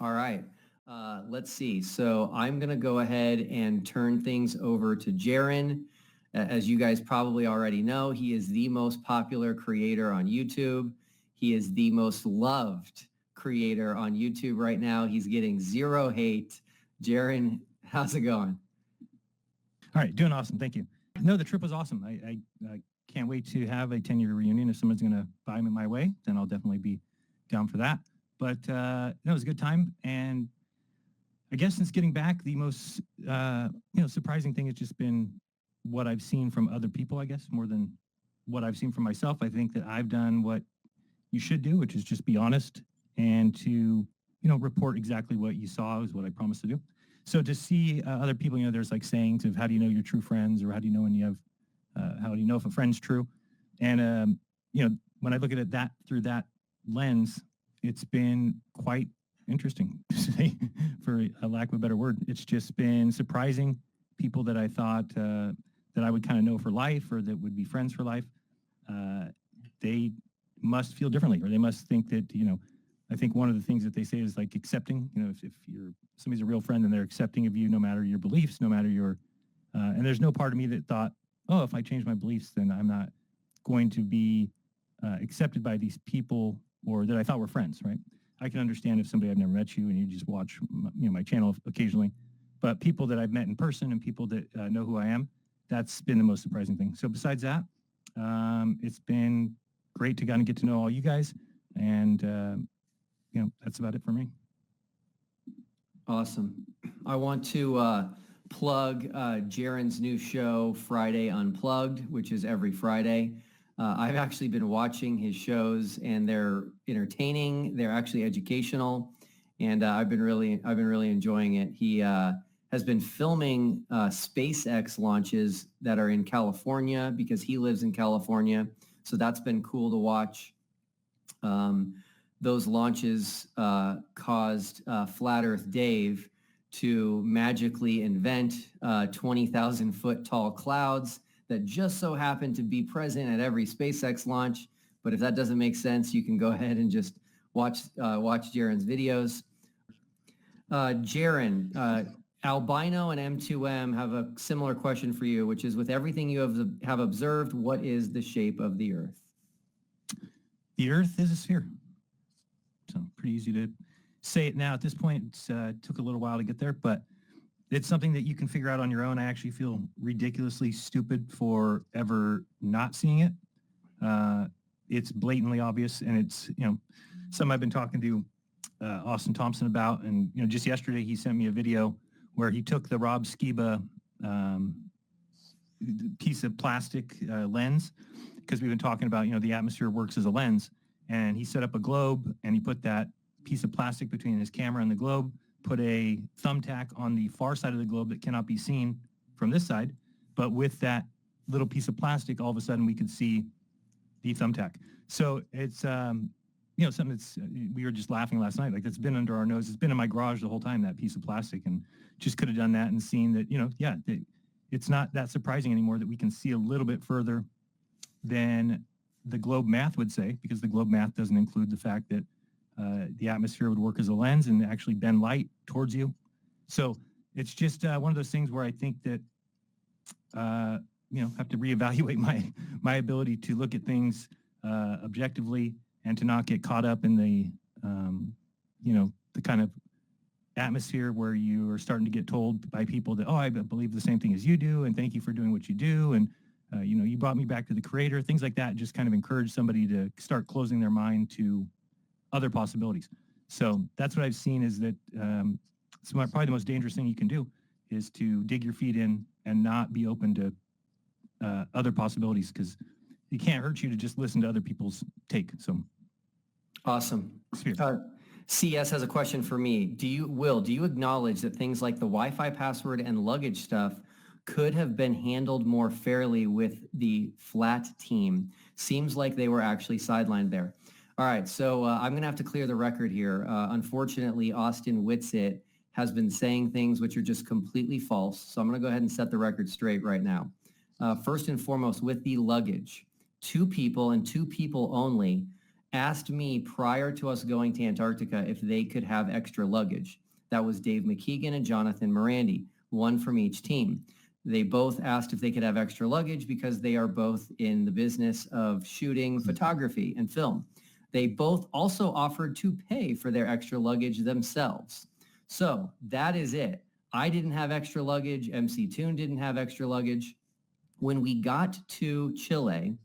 All right. Let's see. So I'm going to go ahead and turn things over to Jaron. As you guys probably already know, he is the most popular creator on YouTube. He is the most loved creator on YouTube right now. He's getting zero hate. Jaron, how's it going? All right, doing awesome. Thank you. No, the trip was awesome. I can't wait to have a 10-year reunion. If someone's going to buy me my way, then I'll definitely be down for that. But no, it was a good time. And I guess since getting back, the most surprising thing has just been what I've seen from other people, I guess, more than what I've seen from myself. I think that I've done what you should do, which is just be honest and to, report exactly what you saw is what I promised to do. So to see other people, there's like sayings of how do you know your true friends, or how do you know when you have, how do you know if a friend's true? And, when I look at it through that lens, it's been quite interesting, to say, for a lack of a better word. It's just been surprising. People that I thought that I would kind of know for life, or that would be friends for life, they must feel differently, or they must think that, I think one of the things that they say is like accepting, if somebody's a real friend and they're accepting of you, no matter your beliefs, no matter your, and there's no part of me that thought, oh, if I change my beliefs, then I'm not going to be accepted by these people, or that I thought were friends, right? I can understand if somebody I've never met you and you just watch, my channel occasionally, but people that I've met in person and people that know who I am, that's been the most surprising thing. So besides that, it's been great to kind of get to know all you guys, and that's about it for me. Awesome. I want to plug Jaron's new show, Friday Unplugged, which is every Friday. I've actually been watching his shows, and they're entertaining. They're actually educational, and I've been really enjoying it. He has been filming SpaceX launches that are in California, because he lives in California. So that's been cool to watch. Those launches caused Flat Earth Dave to magically invent 20,000 foot tall clouds that just so happen to be present at every SpaceX launch. But if that doesn't make sense, you can go ahead and just watch Jaron's videos. Jaron, Albino and M2M have a similar question for you, which is, with everything you have observed, what is the shape of the Earth? The Earth is a sphere. So pretty easy to say it now. At this point, it took a little while to get there, but it's something that you can figure out on your own. I actually feel ridiculously stupid for ever not seeing it. It's blatantly obvious, and it's, something I've been talking to Austin Thompson about. And, just yesterday he sent me a video where he took the Rob Skiba piece of plastic lens, because we've been talking about, the atmosphere works as a lens. And he set up a globe, and he put that piece of plastic between his camera and the globe, put a thumbtack on the far side of the globe that cannot be seen from this side. But with that little piece of plastic, all of a sudden we could see the thumbtack. So it's, something that's, we were just laughing last night, like, that's been under our nose. It's been in my garage the whole time, that piece of plastic, and just could have done that and seen that, it's not that surprising anymore that we can see a little bit further than the globe math would say, because the globe math doesn't include the fact that the atmosphere would work as a lens and actually bend light towards you. So it's just one of those things where I think that, have to reevaluate my ability to look at things objectively, and to not get caught up in the, the kind of atmosphere where you are starting to get told by people that, oh, I believe the same thing as you do, and thank you for doing what you do, and you brought me back to the creator. Things like that just kind of encourage somebody to start closing their mind to other possibilities. So that's what I've seen, is that it's probably the most dangerous thing you can do, is to dig your feet in and not be open to other possibilities, because it can't hurt you to just listen to other people's take. So awesome. CS has a question for me. Do you acknowledge that things like the Wi-Fi password and luggage stuff could have been handled more fairly with the flat team? Seems like they were actually sidelined there. All right, so I'm going to have to clear the record here. Unfortunately, Austin Whitsitt has been saying things which are just completely false, so I'm going to go ahead and set the record straight right now. First and foremost, with the luggage, 2 people and 2 people only asked me prior to us going to Antarctica if they could have extra luggage. That was Dave McKeegan and Jonathan Morandi, one from each team. They both asked if they could have extra luggage because they are both in the business of shooting photography and film. They both also offered to pay for their extra luggage themselves. So that is it. I didn't have extra luggage. MC Toon didn't have extra luggage. When we got to Chile,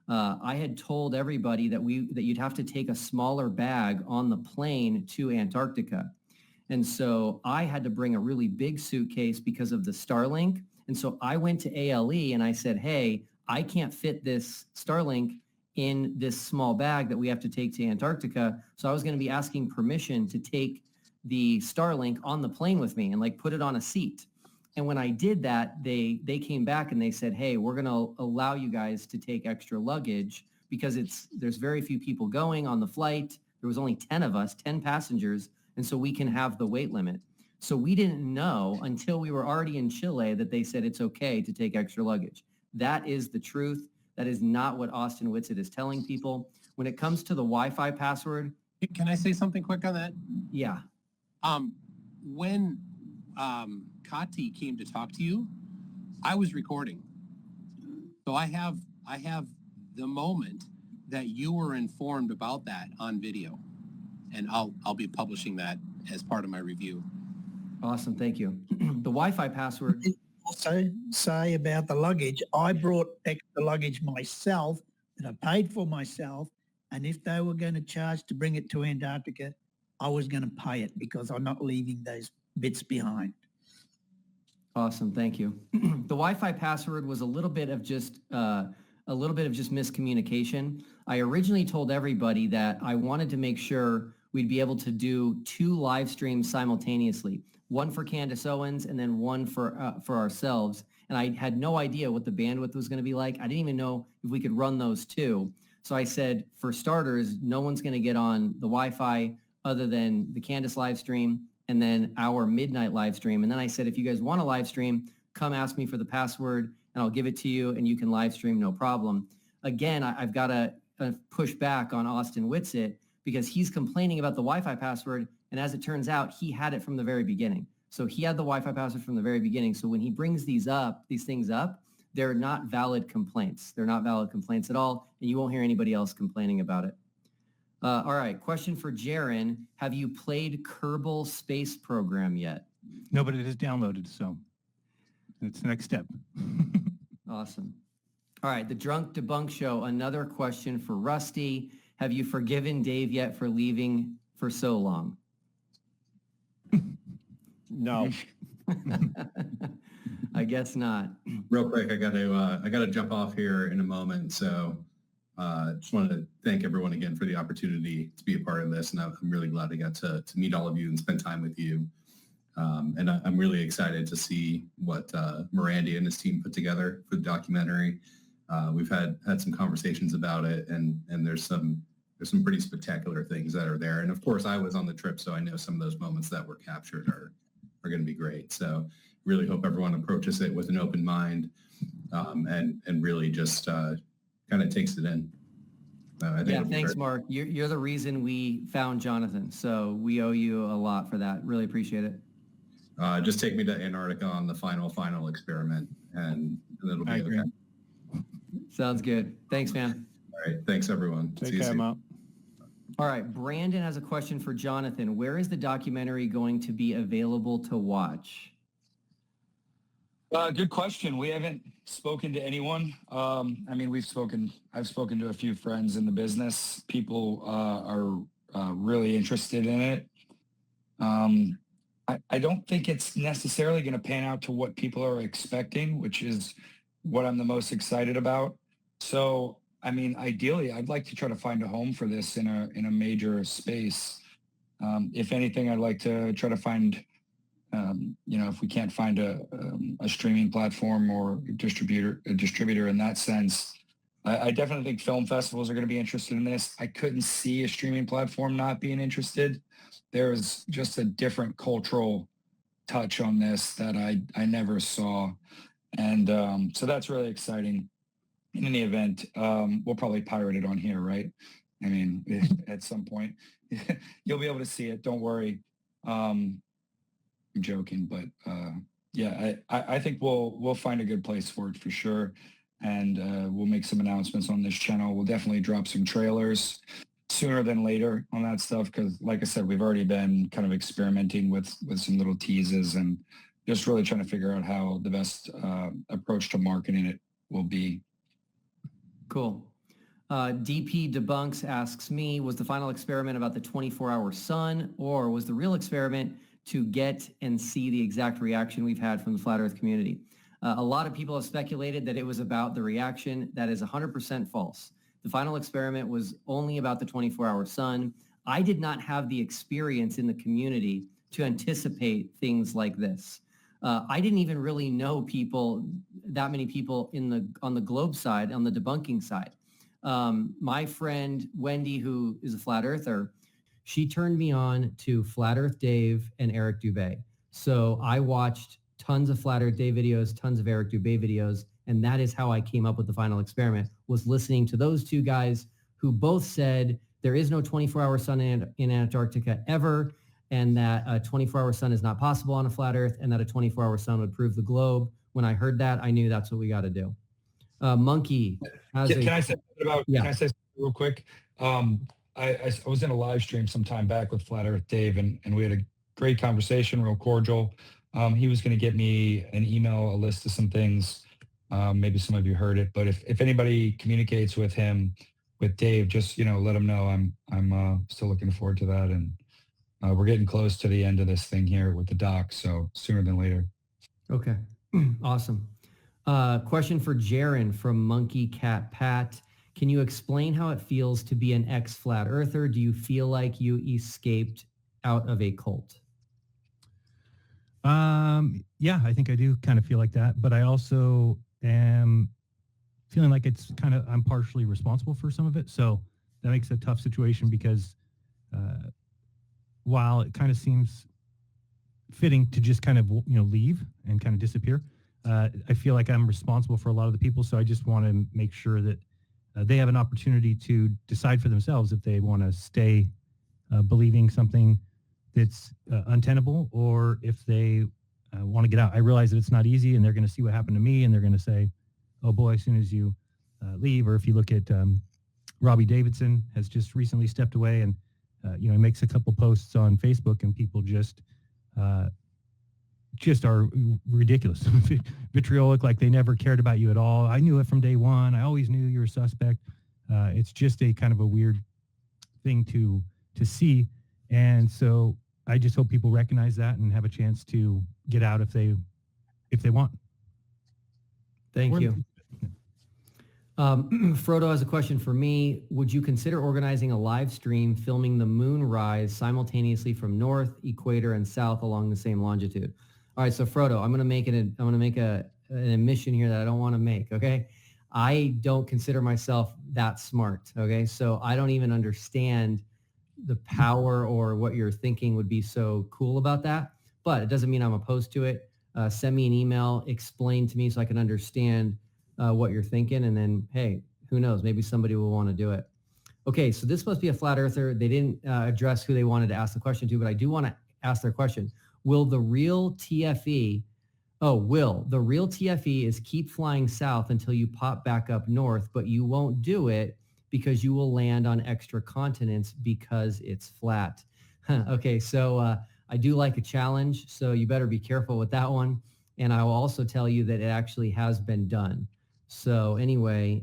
I had told everybody that you'd have to take a smaller bag on the plane to Antarctica. And so I had to bring a really big suitcase because of the Starlink. And so I went to ALE and I said, hey, I can't fit this Starlink in this small bag that we have to take to Antarctica. So I was going to be asking permission to take the Starlink on the plane with me and like put it on a seat. And when I did that, they came back and they said, hey, we're going to allow you guys to take extra luggage because there's very few people going on the flight. There was only 10 of us, 10 passengers. And so we can have the weight limit. So we didn't know until we were already in Chile that they said it's okay to take extra luggage. That is the truth. That is not what Austin Whitsitt is telling people. When it comes to the Wi-Fi password. Can I say something quick on that? Yeah. When Kati came to talk to you, I was recording. So I have the moment that you were informed about that on video. And I'll be publishing that as part of my review. Awesome, thank you. The Wi-Fi password. Also say about the luggage, I brought extra luggage myself that I paid for myself. And if they were going to charge to bring it to Antarctica, I was going to pay it because I'm not leaving those bits behind. Awesome, thank you. The Wi-Fi password was a little bit of just miscommunication. I originally told everybody that I wanted to make sure we'd be able to do 2 live streams simultaneously, one for Candace Owens and then one for ourselves. And I had no idea what the bandwidth was going to be like. I didn't even know if we could run those 2. So I said, for starters, no one's going to get on the Wi-Fi other than the Candace live stream and then our midnight live stream. And then I said, if you guys want to live stream, come ask me for the password and I'll give it to you and you can live stream, no problem. Again, I've got to push back on Austin Whitsitt because he's complaining about the Wi-Fi password. And as it turns out, he had it from the very beginning. So he had the Wi-Fi password from the very beginning. So when he brings these things up, they're not valid complaints. They're not valid complaints at all. And you won't hear anybody else complaining about it. All right, question for Jaron. Have you played Kerbal Space Program yet? No, but it is downloaded, so it's the next step. Awesome. All right, the Drunk Debunk Show, another question for Rusty. Have you forgiven Dave yet for leaving for so long? No. I guess not. Real quick, I got to jump off here in a moment. So just wanted to thank everyone again for the opportunity to be a part of this. And I'm really glad I got to meet all of you and spend time with you. And I'm really excited to see what Morandi and his team put together for the documentary. We've had some conversations about it, and there's some pretty spectacular things that are there. And of course, I was on the trip, so I know some of those moments that were captured are going to be great. So really hope everyone approaches it with an open mind and really just kind of takes it in. Thanks, Mark. You're the reason we found Jonathan, so we owe you a lot for that. Really appreciate it. Just take me to Antarctica on the final experiment, and it'll be okay. Sounds good. Thanks, man. All right. Thanks, everyone. Take care, Mom. All right. Brandon has a question for Jonathan. Where is the documentary going to be available to watch? Good question. We haven't spoken to anyone. I've spoken to a few friends in the business. People are really interested in it. I don't think it's necessarily going to pan out to what people are expecting, which is what I'm the most excited about. So, ideally, I'd like to try to find a home for this in a major space. If anything, I'd like to try to find, if we can't find a streaming platform or a distributor in that sense, I definitely think film festivals are going to be interested in this. I couldn't see a streaming platform not being interested. There's just a different cultural touch on this that I never saw. And so that's really exciting. In any event, we'll probably pirate it on here, right? I mean, at some point, you'll be able to see it. Don't worry. I'm joking, but yeah, I think we'll find a good place for it for sure. And we'll make some announcements on this channel. We'll definitely drop some trailers sooner than later on that stuff because, like I said, we've already been kind of experimenting with some little teases and just really trying to figure out how the best approach to marketing it will be. Cool. DP Debunks asks me, was the final experiment about the 24-hour sun, or was the real experiment to get and see the exact reaction we've had from the flat earth community? A lot of people have speculated that it was about the reaction. That is 100% false. The final experiment was only about the 24-hour sun. I did not have the experience in the community to anticipate things like this. I didn't even really know that many people on the globe side, on the debunking side. My friend Wendy, who is a flat earther, she turned me on to Flat Earth Dave and Eric Dubé. So I watched tons of Flat Earth Dave videos, tons of Eric Dubé videos, and that is how I came up with the final experiment, was listening to those two guys who both said there is no 24-hour sun in Antarctica ever, and that a 24-hour sun is not possible on a flat Earth, and that a 24-hour sun would prove the globe. When I heard that, I knew that's what we got to do. Monkey has Can I say something real quick? I was in a live stream some time back with Flat Earth Dave, and we had a great conversation, real cordial. He was going to get me an email, a list of some things. Maybe some of you heard it, but if anybody communicates with him, with Dave, just let him know I'm still looking forward to that, and we're getting close to the end of this thing here with the doc, so sooner than later. Okay, awesome. Question for Jaron from Monkey Cat Pat. Can you explain how it feels to be an ex-flat earther? Do you feel like you escaped out of a cult? Yeah, I think I do kind of feel like that, but I also am feeling like I'm partially responsible for some of it. So that makes it a tough situation because while it kind of seems fitting to just kind of, leave and kind of disappear, I feel like I'm responsible for a lot of the people. So I just want to make sure that they have an opportunity to decide for themselves if they want to stay believing something that's untenable, or if they want to get out. I realize that it's not easy, and they're going to see what happened to me, and they're going to say, oh boy, as soon as you leave. Or if you look at Robbie Davidson has just recently stepped away, and he makes a couple posts on Facebook, and people just are ridiculous, vitriolic, like they never cared about you at all. I knew it from day one. I always knew you were a suspect. It's just a kind of a weird thing to see. And so I just hope people recognize that and have a chance to get out if they want. Thank you. Frodo has a question for me. Would you consider organizing a live stream filming the moon rise simultaneously from north, equator, and south along the same longitude? All right, so Frodo, I'm going to make an admission here that I don't want to make, okay? I don't consider myself that smart, okay? So I don't even understand the power or what you're thinking would be so cool about that, but it doesn't mean I'm opposed to it. Send me an email, explain to me so I can understand what you're thinking, and then, hey, who knows? Maybe somebody will want to do it. Okay, so this must be a flat earther. They didn't address who they wanted to ask the question to, but I do want to ask their question. Will the real TFE is keep flying south until you pop back up north, but you won't do it because you will land on extra continents because it's flat. Okay, so I do like a challenge, so you better be careful with that one. And I will also tell you that it actually has been done. So anyway,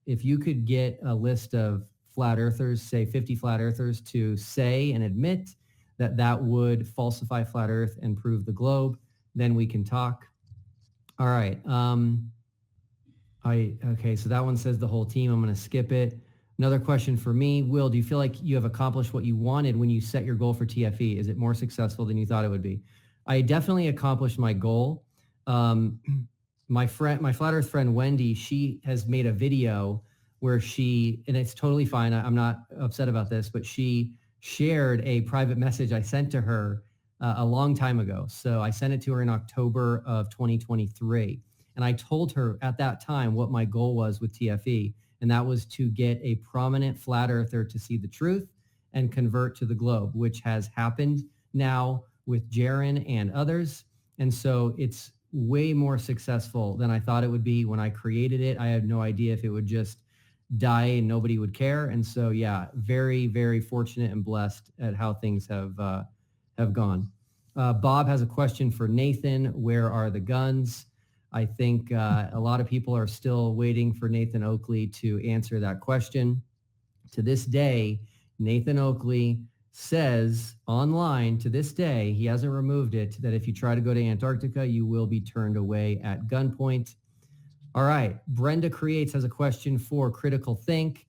if you could get a list of flat earthers, say 50 flat earthers, to say and admit that that would falsify flat earth and prove the globe, then we can talk. All right. Okay, so that one says the whole team. I'm going to skip it. Another question for me. Will, do you feel like you have accomplished what you wanted when you set your goal for TFE? Is it more successful than you thought it would be? I definitely accomplished my goal. My flat earth friend, Wendy, she has made a video where and it's totally fine. I'm not upset about this, but she shared a private message I sent to her a long time ago. So I sent it to her in October of 2023. And I told her at that time what my goal was with TFE. and that was to get a prominent flat earther to see the truth and convert to the globe, which has happened now with Jaron and others. And so it's way more successful than I thought it would be. When I created it, I had no idea if it would just die and nobody would care. And so, yeah, very, very fortunate and blessed at how things have gone. Bob has a question for Nathan. Where are the guns? I think a lot of people are still waiting for Nathan Oakley to answer that question. To this day, Nathan Oakley says online, to this day, he hasn't removed it, that if you try to go to Antarctica, you will be turned away at gunpoint. All right, Brenda Creates has a question for Critical Think.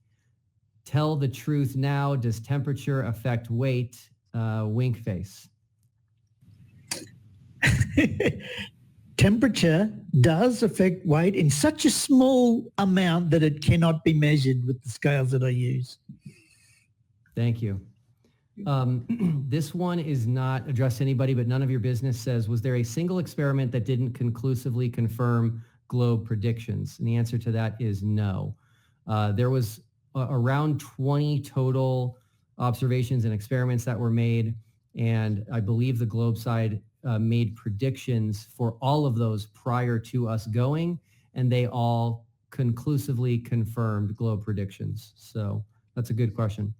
Tell the truth now. Does temperature affect weight? Wink face. Temperature does affect weight in such a small amount that it cannot be measured with the scales that I use. Thank you. This one is not addressed to anybody, but none of your business says, was there a single experiment that didn't conclusively confirm globe predictions? And the answer to that is no. There was around 20 total observations and experiments that were made. And I believe the globe side made predictions for all of those prior to us going, and they all conclusively confirmed globe predictions. So that's a good question.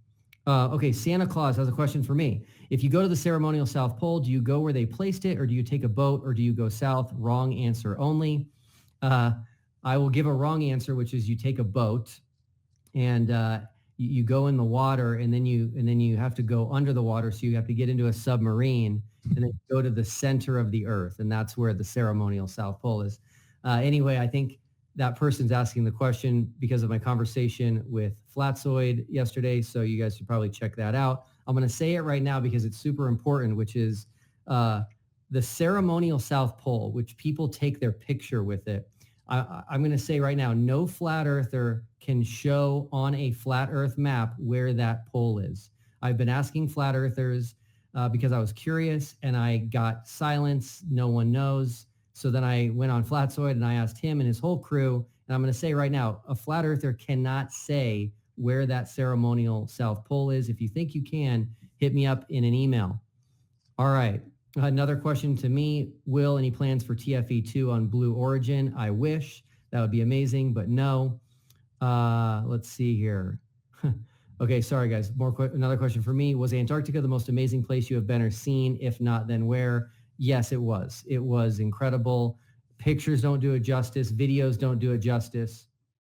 Okay, Santa Claus has a question for me. If you go to the ceremonial South Pole, do you go where they placed it, or do you take a boat, or do you go south? Wrong answer only. I will give a wrong answer, which is you take a boat, and you go in the water, and then you have to go under the water. So you have to get into a submarine and then go to the center of the earth. And that's where the ceremonial South Pole is. Anyway, I think that person's asking the question because of my conversation with Flatzoid yesterday. So you guys should probably check that out. I'm going to say it right now because it's super important, which is the ceremonial South Pole, which people take their picture with it. I'm going to say right now, no flat earther can show on a flat earth map where that pole is. I've been asking flat earthers because I was curious, and I got silence. No one knows. So then I went on Flatzoid and I asked him and his whole crew. And I'm going to say right now, a flat earther cannot say where that ceremonial South Pole is. If you think you can, hit me up in an email. All right. Another question to me, Will, any plans for TFE2 on Blue Origin? I wish. That would be amazing, but no. Let's see here. Okay, sorry guys. Another question for me. Was Antarctica the most amazing place you have been or seen? If not, then where? Yes, it was. It was incredible. Pictures don't do it justice. Videos don't do it justice.